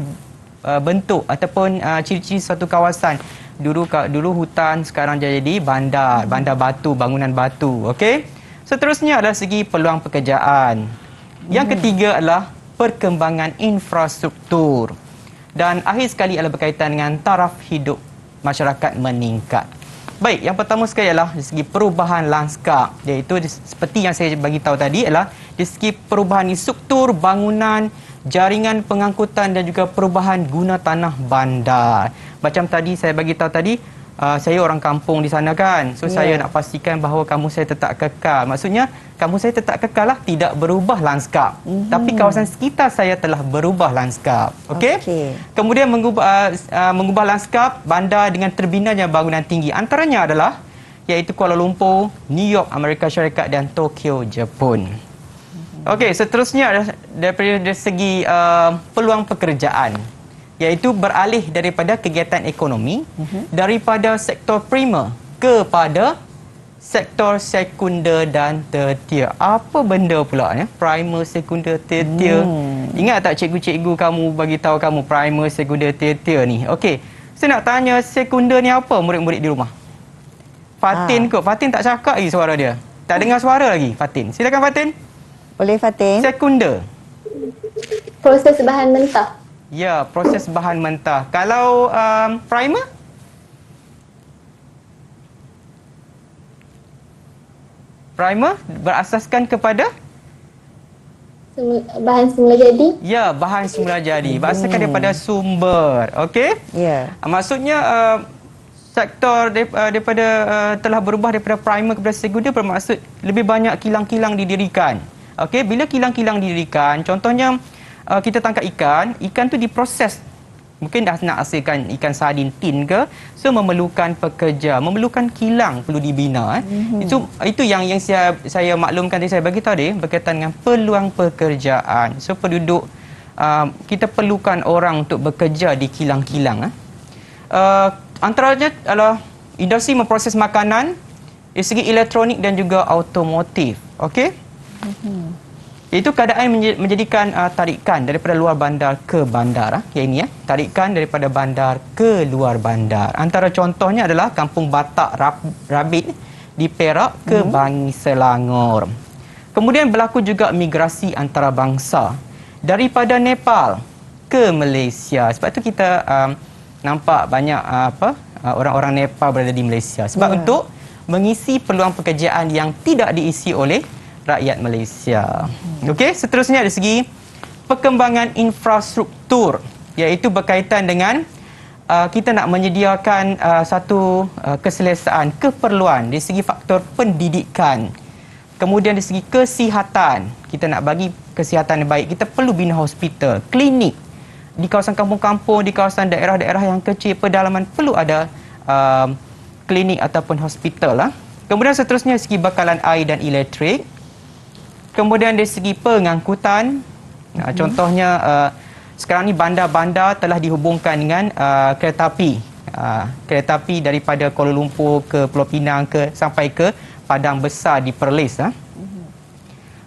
bentuk ataupun ciri-ciri suatu kawasan. Dulu hutan, sekarang jadi bandar batu, bangunan batu. Okey. Seterusnya adalah segi peluang pekerjaan. Yang ketiga adalah perkembangan infrastruktur. Dan akhir sekali adalah berkaitan dengan taraf hidup masyarakat meningkat. Baik, yang pertama sekali adalah dari segi perubahan lanskap, iaitu seperti yang saya bagi tahu tadi adalah dari segi perubahan struktur bangunan, jaringan pengangkutan dan juga perubahan guna tanah bandar. Macam tadi saya bagi tahu tadi, saya orang kampung di sana kan. So saya nak pastikan bahawa kampung saya tetap kekal. Maksudnya kampung saya tetap kekal lah, tidak berubah lanskap. Tapi kawasan sekitar saya telah berubah lanskap. Okey? Kemudian mengubah lanskap bandar dengan terbinanya bangunan tinggi. Antaranya adalah iaitu Kuala Lumpur, New York, Amerika Syarikat dan Tokyo, Jepun. Okey, seterusnya adalah dari segi peluang pekerjaan, iaitu beralih daripada kegiatan ekonomi daripada sektor primer kepada sektor sekunder dan tertier. Apa benda pula ya? Primer, sekunder, tertier. Ingat tak cikgu-cikgu kamu bagi tahu kamu primer, sekunder, tertier ni? Okey. Saya nak tanya sekunder ni apa murid-murid di rumah? Fatin kot. Fatin tak cakap lagi suara dia. Tak dengar suara lagi Fatin. Silakan Fatin. Boleh Fatin. Sekunder. Proses bahan mentah. Ya, proses bahan mentah. Kalau primer? Primer berasaskan kepada? Bahan semula jadi. Ya, bahan semula jadi. Berasaskan daripada sumber. Okey? Ya. Maksudnya sektor daripada telah berubah daripada primer kepada sekunder bermaksud lebih banyak kilang-kilang didirikan. Okey, bila kilang-kilang didirikan, contohnya kita tangkap ikan tu diproses. Mungkin dah nak hasilkan ikan sardin tin ke, so memerlukan pekerja, memerlukan kilang perlu dibina. Itu yang saya maklumkan tadi, saya bagi tahu dia berkaitan dengan peluang pekerjaan. So penduduk kita perlukan orang untuk bekerja di kilang-kilang. Antaranya adalah industri memproses makanan, dari segi elektronik dan juga automotif. Okey? Itu keadaan menjadikan tarikan daripada luar bandar ke bandar. Yang ini tarikan daripada bandar ke luar bandar. Antara contohnya adalah Kampung Batak Rabit di Perak ke Bangi Selangor. Kemudian berlaku juga migrasi antarabangsa daripada Nepal ke Malaysia. Sebab itu kita nampak banyak orang-orang Nepal berada di Malaysia. Sebab untuk mengisi peluang pekerjaan yang tidak diisi oleh rakyat Malaysia. Okey, seterusnya dari segi perkembangan infrastruktur, iaitu berkaitan dengan kita nak menyediakan satu keselesaan, keperluan dari segi faktor pendidikan. Kemudian dari segi kesihatan, kita nak bagi kesihatan yang baik, kita perlu bina hospital, klinik. Di kawasan kampung-kampung, di kawasan daerah-daerah yang kecil, pedalaman perlu ada klinik ataupun hospital. Kemudian seterusnya dari segi bekalan air dan elektrik. Kemudian dari segi pengangkutan, contohnya sekarang ni bandar-bandar telah dihubungkan dengan kereta api. Kereta api daripada Kuala Lumpur ke Pulau Pinang sampai ke Padang Besar di Perlis.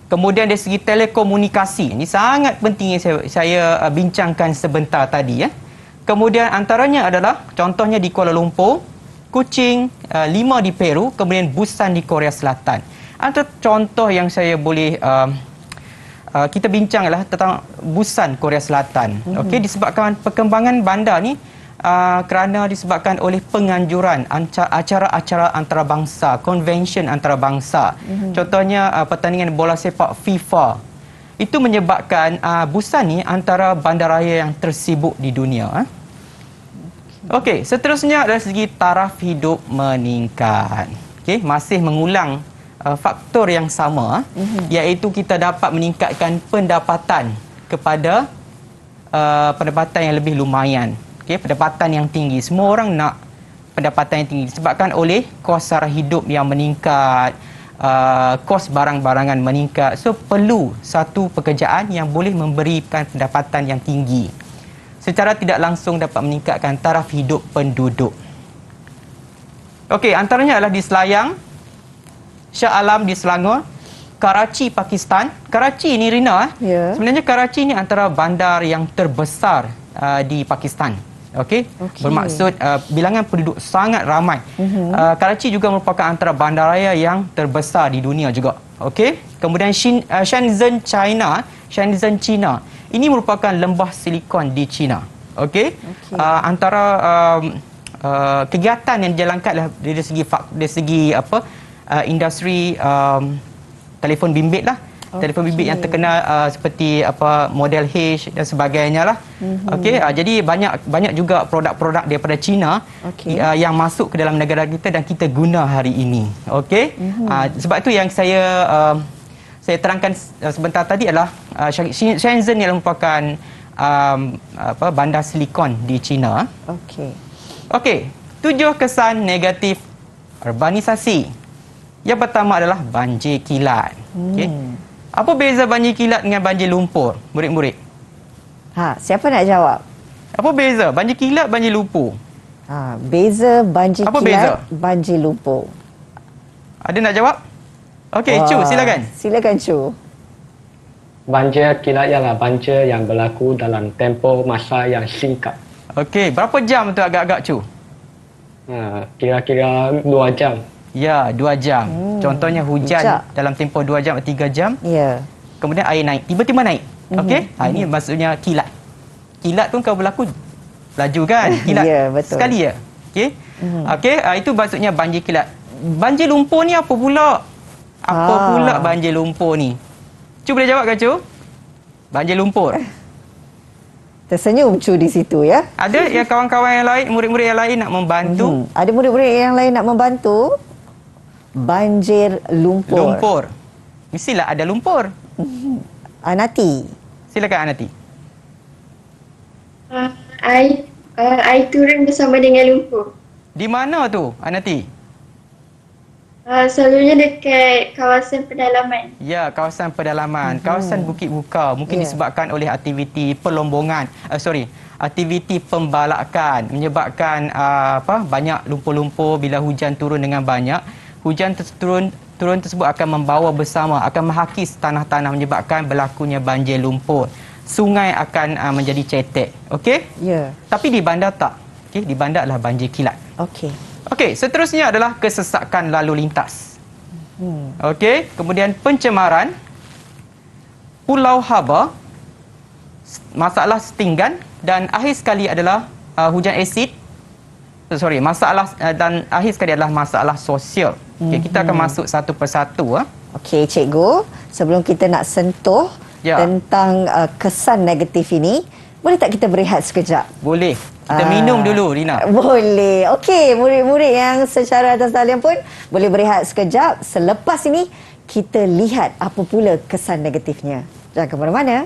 Kemudian dari segi telekomunikasi, ini sangat penting yang saya bincangkan sebentar tadi. Kemudian antaranya adalah contohnya di Kuala Lumpur, Kuching, 5 di Peru, kemudian Busan di Korea Selatan. Antara contoh yang saya boleh kita bincang adalah tentang Busan, Korea Selatan. Okey, disebabkan perkembangan bandar ni kerana disebabkan oleh penganjuran acara-acara antarabangsa, convention antarabangsa. Contohnya pertandingan bola sepak FIFA. Itu menyebabkan Busan ni antara bandaraya yang tersibuk di dunia. Okey, seterusnya dari segi taraf hidup meningkat. Okey, masih mengulang faktor yang sama, iaitu kita dapat meningkatkan pendapatan kepada pendapatan yang lebih lumayan. Okey, pendapatan yang tinggi. Semua orang nak pendapatan yang tinggi disebabkan oleh kos sara hidup yang meningkat, kos barang-barangan meningkat. So perlu satu pekerjaan yang boleh memberikan pendapatan yang tinggi. Secara tidak langsung dapat meningkatkan taraf hidup penduduk. Okey, antaranya adalah di Selayang, Shah Alam di Selangor, Karachi, Pakistan. Karachi ni Rina, sebenarnya Karachi ni antara bandar yang terbesar di Pakistan. Okey, bermaksud bilangan penduduk sangat ramai. Karachi juga merupakan antara bandaraya yang terbesar di dunia juga. Okey, kemudian Shenzhen, China. Ini merupakan lembah silikon di China. Okey, antara kegiatan yang dijalankan dari segi industri telefon bimbit lah. Telefon bimbit yang terkenal seperti model H dan sebagainya lah. Okey, jadi banyak juga produk-produk daripada China yang masuk ke dalam negara kita dan kita guna hari ini. Okey, sebab itu yang saya terangkan sebentar tadi adalah Shenzhen yang merupakan bandar silikon di China. Okey, 7 kesan negatif urbanisasi. Yang pertama adalah banjir kilat. Okey. Apa beza banjir kilat dengan banjir lumpur, murid-murid? Siapa nak jawab? Apa beza banjir kilat, banjir lumpur? Beza banjir Apa kilat, beza? banjir lumpur. Ada nak jawab? Okey, Chu, silakan. Silakan, Chu. Banjir kilat ialah banjir yang berlaku dalam tempoh masa yang singkat. Okey, berapa jam tu agak-agak, Chu? Kira-kira 2 jam. Ya, 2 jam. Contohnya hujan dalam tempoh 2 jam atau 3 jam. Ya. Kemudian air naik, tiba-tiba naik. Okey, ini maksudnya kilat. Kilat tu kalau berlaku laju kan? Kilat betul. Sekali ya. Okey. Okey, itu maksudnya banjir kilat. Banjir lumpur ni apa pula? Apa pula banjir lumpur ni? Cu boleh jawab ke, Cu? Banjir lumpur. Tersenyum Cu di situ ya. Ada yang kawan-kawan yang lain, murid-murid yang lain nak membantu? Ada murid-murid yang lain nak membantu? Banjir lumpur. Lumpur. Mestilah ada lumpur. Anati. Silakan Anati. Air turun bersama dengan lumpur. Di mana tu, Anati? Selalunya dekat kawasan pedalaman. Ya, kawasan pedalaman, kawasan Bukit Buka. Mungkin disebabkan oleh aktiviti perlombongan, aktiviti pembalakan menyebabkan banyak lumpur-lumpur. Bila hujan turun dengan banyak, hujan turun tersebut akan membawa bersama, akan menghakis tanah-tanah menyebabkan berlakunya banjir lumpur. Sungai akan menjadi cetek. Okey? Ya. Tapi di bandar tak. Okey, di bandar adalah banjir kilat. Okey, seterusnya adalah kesesakan lalu lintas. Okey, kemudian pencemaran, pulau haba, masalah setinggan dan akhir sekali adalah hujan asid. Masalah dan akhir sekali adalah masalah sosial. Okey, kita akan masuk satu persatu. Okey, cikgu, sebelum kita nak sentuh tentang kesan negatif ini, boleh tak kita berehat sekejap? Boleh. Kita minum dulu, Rina. Boleh. Okey, murid-murid yang secara atas talian pun boleh berehat sekejap. Selepas ini, kita lihat apa pula kesan negatifnya. Jangan ke mana-mana.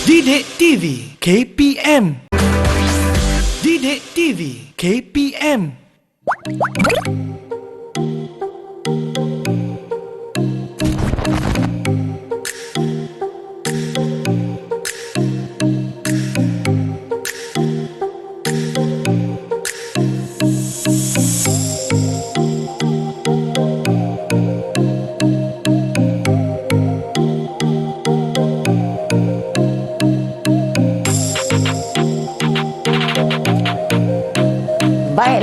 Didik TV KPM. Didik TV KPM.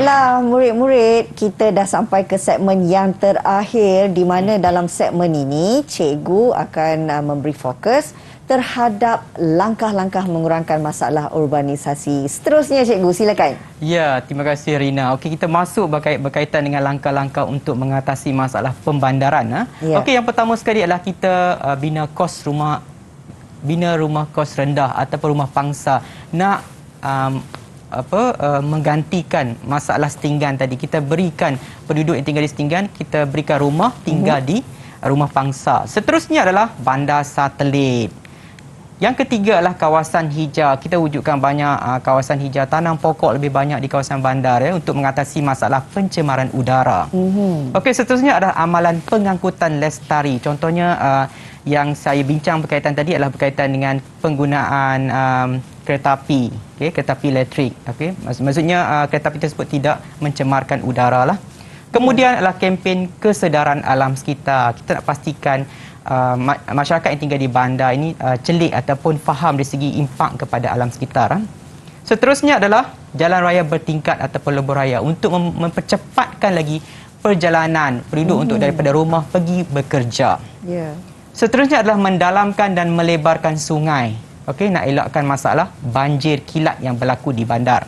Baiklah murid-murid, kita dah sampai ke segmen yang terakhir di mana dalam segmen ini cikgu akan memberi fokus terhadap langkah-langkah mengurangkan masalah urbanisasi. Seterusnya cikgu, silakan. Ya, terima kasih Rina. Okey, kita masuk berkaitan dengan langkah-langkah untuk mengatasi masalah pembandaran. Ya. Okey, yang pertama sekali adalah kita bina rumah kos rendah ataupun rumah pangsa. Nak menggantikan masalah setinggan tadi, kita berikan penduduk yang tinggal di setinggan, kita berikan rumah tinggal di rumah pangsa. Seterusnya adalah bandar satelit. Yang ketiga adalah kawasan hijau. Kita wujudkan banyak kawasan hijau, tanam pokok lebih banyak di kawasan bandar untuk mengatasi masalah pencemaran udara. Okey, seterusnya adalah amalan pengangkutan lestari. Contohnya yang saya bincang berkaitan tadi adalah berkaitan dengan penggunaan kereta api, kereta api elektrik. Maksudnya kereta api tersebut tidak mencemarkan udara lah. Kemudian adalah kempen kesedaran alam sekitar. Kita nak pastikan masyarakat yang tinggal di bandar ini celik ataupun faham dari segi impak kepada alam sekitar. Seterusnya adalah jalan raya bertingkat ataupun lebuh raya untuk mempercepatkan lagi perjalanan penduduk untuk daripada rumah pergi bekerja. Seterusnya adalah mendalamkan dan melebarkan sungai. Okey, nak elakkan masalah banjir kilat yang berlaku di bandar.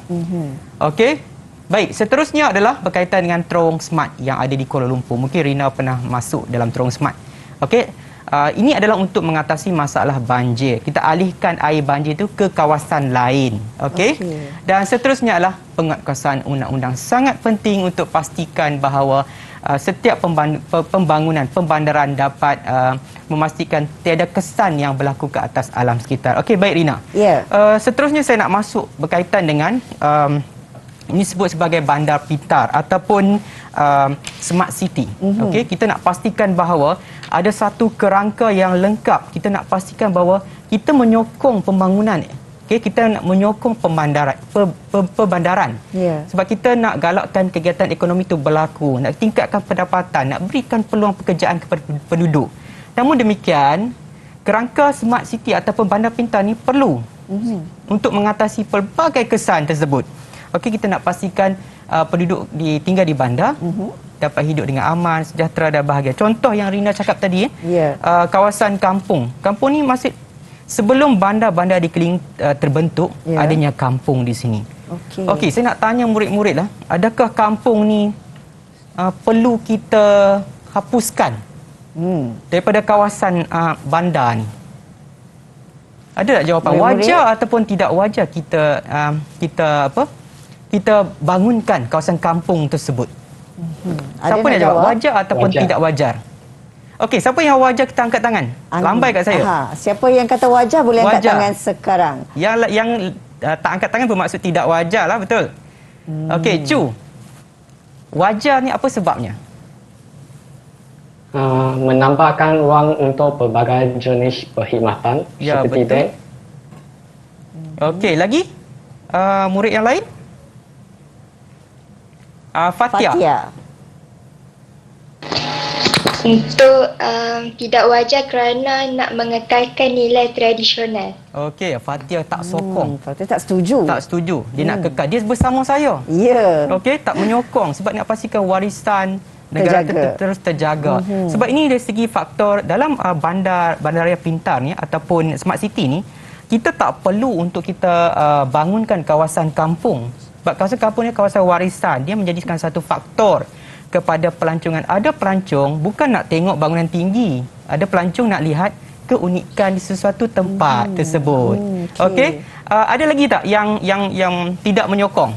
Okey. Baik, seterusnya adalah berkaitan dengan terowong smart yang ada di Kuala Lumpur. Mungkin Rina pernah masuk dalam terowong smart. Okey. Ini adalah untuk mengatasi masalah banjir. Kita alihkan air banjir itu ke kawasan lain. Okey. Dan seterusnya adalah penguatkuasaan undang-undang. Sangat penting untuk pastikan bahawa setiap pembandaran dapat memastikan tiada kesan yang berlaku ke atas alam sekitar. Okey, baik Rina. Seterusnya saya nak masuk berkaitan dengan ini disebut sebagai bandar pintar ataupun smart city. Okey, kita nak pastikan bahawa ada satu kerangka yang lengkap. Kita nak pastikan bahawa kita menyokong pembangunan. Okey, kita nak menyokong perbandaran. Sebab kita nak galakkan kegiatan ekonomi itu berlaku, nak tingkatkan pendapatan, nak berikan peluang pekerjaan kepada penduduk. Namun demikian, kerangka smart city ataupun bandar pintar ni perlu untuk mengatasi pelbagai kesan tersebut. Okey, kita nak pastikan penduduk tinggal di bandar dapat hidup dengan aman, sejahtera dan bahagia. Contoh yang Rina cakap tadi, kawasan kampung. Kampung ni masih sebelum bandar-bandar dikeliling terbentuk, adanya kampung di sini. Okey, saya nak tanya murid-murid lah, adakah kampung ni perlu kita hapuskan daripada kawasan bandar ni? Ada tak jawapan? Wajar ataupun tidak wajar kita bangunkan kawasan kampung tersebut? Siapa nak jawab? Wajar ataupun tidak wajar? Okey, siapa yang wajar kita angkat tangan? Lambai kat saya. Siapa yang kata wajar boleh angkat tangan sekarang. Yang tak angkat tangan bermaksud tidak wajar lah, betul? Okey, Cu. Wajar ni apa sebabnya? Menambahkan ruang untuk berbagai jenis perkhidmatan seperti bank. Okey, lagi? Murid yang lain? Fatia. Untuk tidak wajar kerana nak mengekalkan nilai tradisional. Okey, Fatia tak sokong. Fatia tak setuju. Tak setuju. Dia nak kekal. Dia bersama saya. Okey, tak menyokong sebab nak pastikan warisan negara terus terjaga. Sebab ini dari segi faktor dalam bandaraya pintar ni ataupun smart city ni, kita tak perlu untuk kita bangunkan kawasan kampung. Sebab kawasan kampung ni kawasan warisan. Dia menjadikan satu faktor kepada pelancongan. Ada pelancong bukan nak tengok bangunan tinggi. Ada pelancong nak lihat keunikan di sesuatu tempat tersebut. Okey. Ada lagi tak yang tidak menyokong?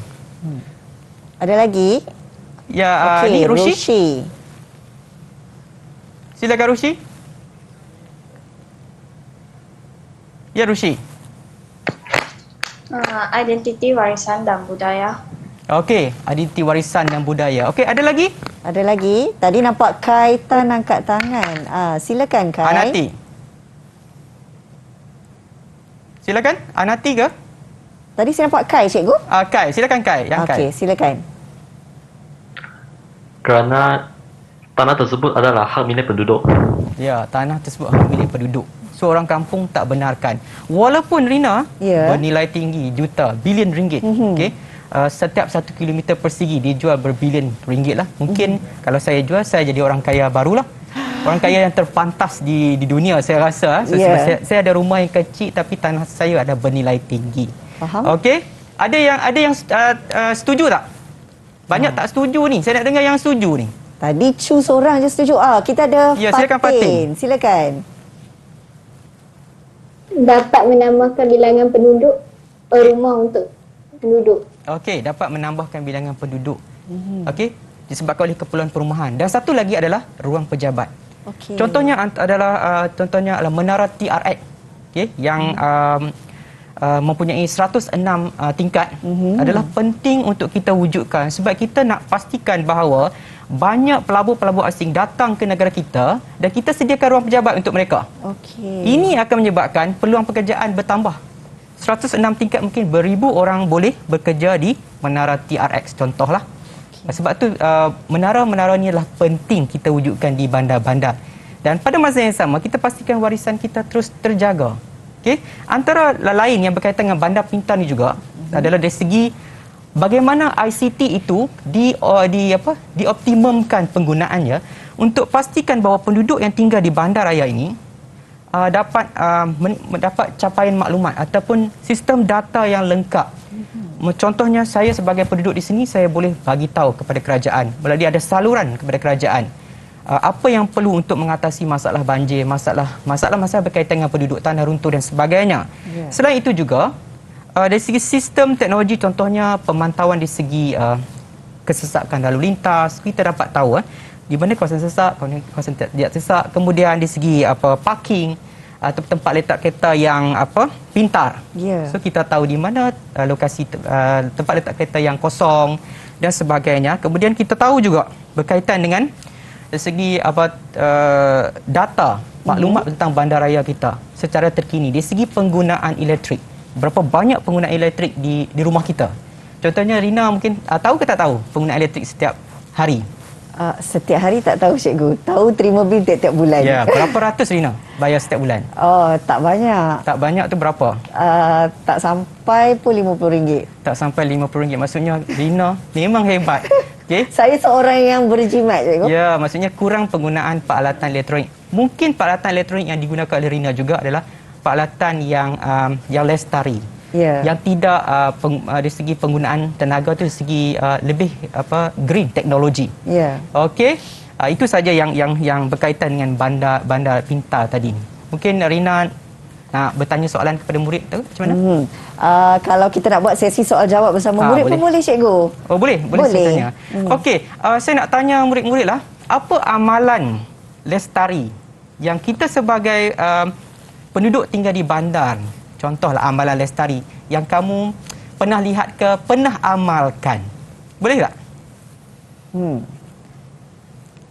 Ada lagi? Ya, ni Rushi. Silakan Rushi. Ya, Rushi. Identiti warisan dan budaya. Okey, identiti warisan dan budaya. Okey, ada lagi? Ada lagi. Tadi nampak Kai Tan angkat tangan. Silakan Kai. Anati. Silakan. Anati ke? Tadi saya nampak Kai, cikgu. Kai, silakan Kai. Yang Kai. Okey, silakan. Kerana tanah tersebut adalah hak milik penduduk. Ya, tanah tersebut hak milik penduduk. Seorang kampung tak benarkan. Walaupun Rina bernilai tinggi, juta, bilion ringgit. Okey. setiap 1 kilometer persegi dijual berbilion ringgit lah. Mungkin kalau saya jual, saya jadi orang kaya barulah. Orang kaya yang terpantas di dunia saya rasa. So, sebab saya ada rumah yang kecil tapi tanah saya ada bernilai tinggi. Faham? Okey. Ada yang setuju tak? Banyak tak setuju ni. Saya nak dengar yang setuju ni. Tadi Chu seorang je setuju. Kita ada Ya, silakan Fatin. Silakan. Dapat menambahkan bilangan penduduk rumah untuk penduduk. Okey, dapat menambahkan bilangan penduduk. Okey, disebabkan oleh keperluan perumahan. Dan satu lagi adalah ruang pejabat. Okey. Contohnya adalah menara TRX, okey, yang mempunyai 106 tingkat adalah penting untuk kita wujudkan sebab kita nak pastikan bahawa banyak pelabur-pelabur asing datang ke negara kita dan kita sediakan ruang pejabat untuk mereka. Okey. Ini akan menyebabkan peluang pekerjaan bertambah. 106 tingkat mungkin beribu orang boleh bekerja di menara TRX contohlah. Sebab tu menara-menara ni adalah penting kita wujudkan di bandar-bandar. Dan pada masa yang sama kita pastikan warisan kita terus terjaga. Okey, antara lain yang berkaitan dengan bandar pintar ni juga adalah dari segi bagaimana ICT itu dioptimumkan penggunaannya untuk pastikan bahawa penduduk yang tinggal di bandaraya ini dapat mendapat capaian maklumat ataupun sistem data yang lengkap. Contohnya saya sebagai penduduk di sini saya boleh bagi tahu kepada kerajaan melalui ada saluran kepada kerajaan apa yang perlu untuk mengatasi masalah banjir, masalah berkaitan dengan penduduk, tanah runtuh dan sebagainya. Selain itu juga dari segi sistem teknologi, contohnya pemantauan di segi kesesakan lalu lintas, kita dapat tahu di mana kawasan sesak, kawasan tidak sesak. Kemudian di segi parking atau tempat letak kereta yang pintar. So kita tahu di mana lokasi tempat letak kereta yang kosong dan sebagainya. Kemudian kita tahu juga berkaitan dengan dari segi data maklumat tentang bandaraya kita secara terkini, dari segi penggunaan elektrik. Berapa banyak penggunaan elektrik di rumah kita. Contohnya Rina mungkin tahu ke tak tahu penggunaan elektrik setiap hari? Setiap hari tak tahu cikgu. Tahu terima bil tiap-tiap bulan. Ya, berapa ratus Rina bayar setiap bulan? Oh, tak banyak. Tak banyak tu berapa? Tak sampai pun RM50. Tak sampai RM50. Maksudnya Rina memang hebat. Okay? Saya seorang yang berjimat, cikgu. Ya, maksudnya kurang penggunaan peralatan elektronik. Mungkin peralatan elektronik yang digunakan oleh Rina juga adalah peralatan yang lestari. Yang tidak dari segi penggunaan tenaga tu dari segi lebih green teknologi. Okey. Itu saja yang berkaitan dengan bandar pintar tadi. Mungkin Rina nak bertanya soalan kepada murid tu macam mana? Kalau kita nak buat sesi soal jawab bersama murid pun boleh cikgu. Oh boleh saya tanya. Okey, saya nak tanya murid-murid lah, apa amalan lestari yang kita sebagai penduduk tinggal di bandar, contohlah amalan lestari yang kamu pernah lihat ke, pernah amalkan. Boleh tak?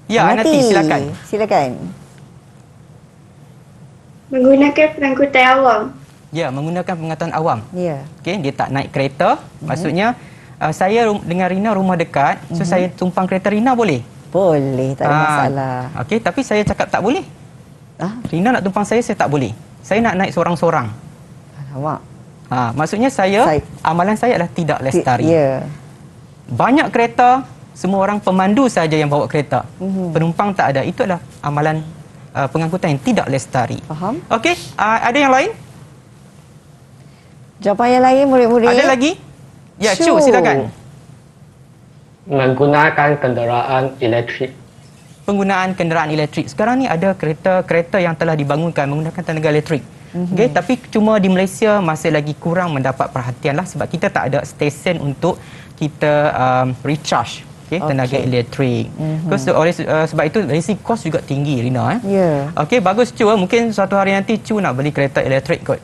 Ya, Anati silakan. Silakan. Menggunakan pengangkutan awam. Ya, menggunakan pengangkutan awam. Ya. Okey, dia tak naik kereta. Maksudnya saya dengan Rina rumah dekat, so saya tumpang kereta Rina boleh? Boleh, tak ada masalah. Okey, tapi saya cakap tak boleh. Rina nak tumpang saya tak boleh. Saya nak naik sorang-sorang. Alamak. Maksudnya amalan saya adalah tidak lestari. Banyak kereta, semua orang pemandu saja yang bawa kereta. Penumpang tak ada. Itu adalah amalan pengangkutan yang tidak lestari. Faham? Okey, ada yang lain? Jawapan yang lain murid-murid? Ada lagi? Ya, Chu silakan. Menggunakan kenderaan elektrik. Penggunaan kenderaan elektrik. Sekarang ni ada kereta yang telah dibangunkan menggunakan tenaga elektrik. Okay, tapi cuma di Malaysia masih lagi kurang mendapat perhatian lah sebab kita tak ada stesen untuk kita recharge tenaga elektrik. Sebab itu dari segi kos juga tinggi Rina. Okey, bagus Chu. Mungkin suatu hari nanti Chu nak beli kereta elektrik kot.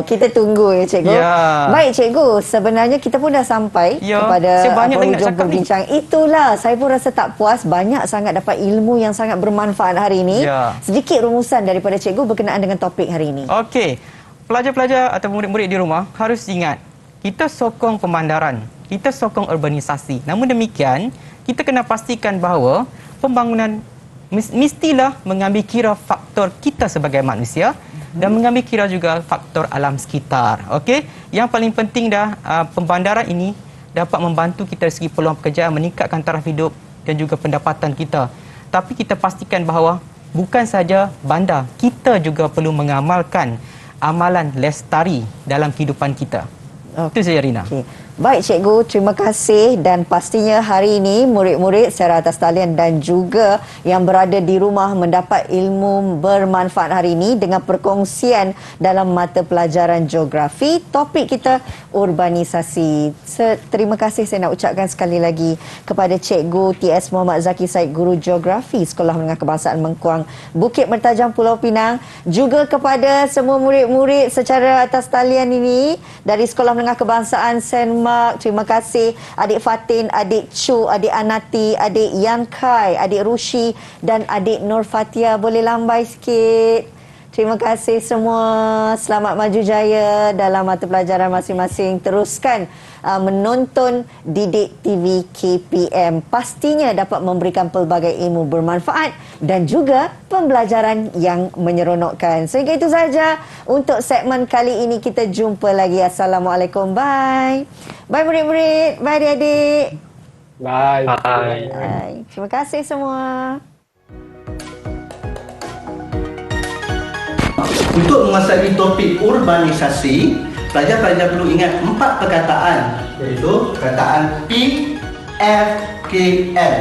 Kita tunggu ya cikgu. Baik cikgu, sebenarnya kita pun dah sampai kepada penghujung perbincangan. Itulah, saya pun rasa tak puas, banyak sangat dapat ilmu yang sangat bermanfaat hari ini. Sedikit rumusan daripada cikgu berkenaan dengan topik hari ini. Okey, pelajar-pelajar atau murid-murid di rumah harus ingat, kita sokong pemandaran, kita sokong urbanisasi. Namun demikian, kita kena pastikan bahawa pembangunan mestilah mengambil kira faktor kita sebagai manusia dan mengambil kira juga faktor alam sekitar. Okey, yang paling penting pembandaran ini dapat membantu kita dari segi peluang pekerjaan, meningkatkan taraf hidup dan juga pendapatan kita. Tapi kita pastikan bahawa bukan saja bandar, kita juga perlu mengamalkan amalan lestari dalam kehidupan kita. Itu saja, Rina. Okey. Baik cikgu, terima kasih dan pastinya hari ini murid-murid secara atas talian dan juga yang berada di rumah mendapat ilmu bermanfaat hari ini dengan perkongsian dalam mata pelajaran geografi. Topik kita urbanisasi. Terima kasih saya nak ucapkan sekali lagi kepada Cikgu T.S. Muhammad Zaki Said, Guru Geografi Sekolah Menengah Kebangsaan Mengkuang, Bukit Mertajam, Pulau Pinang. Juga kepada semua murid-murid secara atas talian ini dari Sekolah Menengah Kebangsaan Saint terima kasih adik Fatin, adik Chu, adik Anati, adik Yan Kai, adik Rushi dan adik Nur Fatia. Boleh lambai sikit. Terima kasih semua. Selamat maju jaya dalam mata pelajaran masing-masing. Teruskan menonton Didik TV KPM. Pastinya dapat memberikan pelbagai ilmu bermanfaat dan juga pembelajaran yang menyeronokkan. Sehingga itu saja untuk segmen kali ini. Kita jumpa lagi. Assalamualaikum. Bye. Bye murid-murid. Bye adik-adik. Bye. Bye. Bye. Terima kasih semua. Untuk menguasai topik urbanisasi, pelajar-pelajar perlu ingat 4 perkataan, iaitu perkataan P, F, K, L.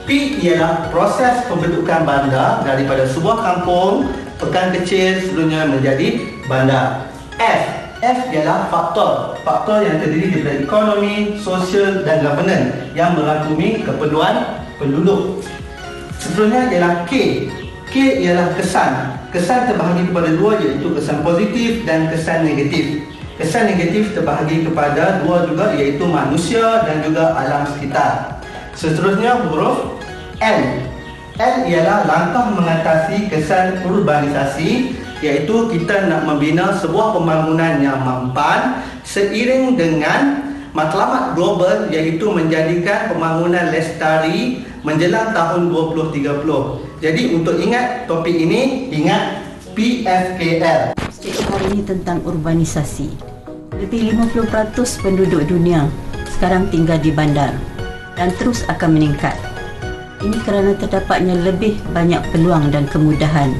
P ialah proses pembentukan bandar daripada sebuah kampung, pekan kecil sebelumnya menjadi bandar. F ialah faktor yang terdiri daripada ekonomi, sosial dan governance yang merangkumi keperluan penduduk. Seterusnya ialah K ialah kesan. Kesan terbahagi kepada 2, iaitu kesan positif dan kesan negatif. Kesan negatif terbahagi kepada 2 juga, iaitu manusia dan juga alam sekitar. Seterusnya huruf L. L ialah langkah mengatasi kesan urbanisasi, iaitu kita nak membina sebuah pembangunan yang mampan seiring dengan matlamat global, iaitu menjadikan pembangunan lestari menjelang tahun 2030. Jadi untuk ingat topik ini, ingat PFKL. Cikgu hari ini tentang urbanisasi. Lebih 50% penduduk dunia sekarang tinggal di bandar dan terus akan meningkat. Ini kerana terdapatnya lebih banyak peluang dan kemudahan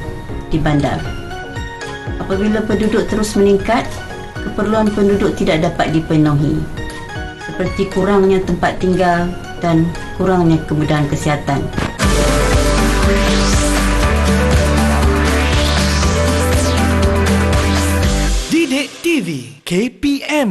di bandar. Apabila penduduk terus meningkat, keperluan penduduk tidak dapat dipenuhi, seperti kurangnya tempat tinggal dan kurangnya kemudahan kesihatan. Didik TV KPM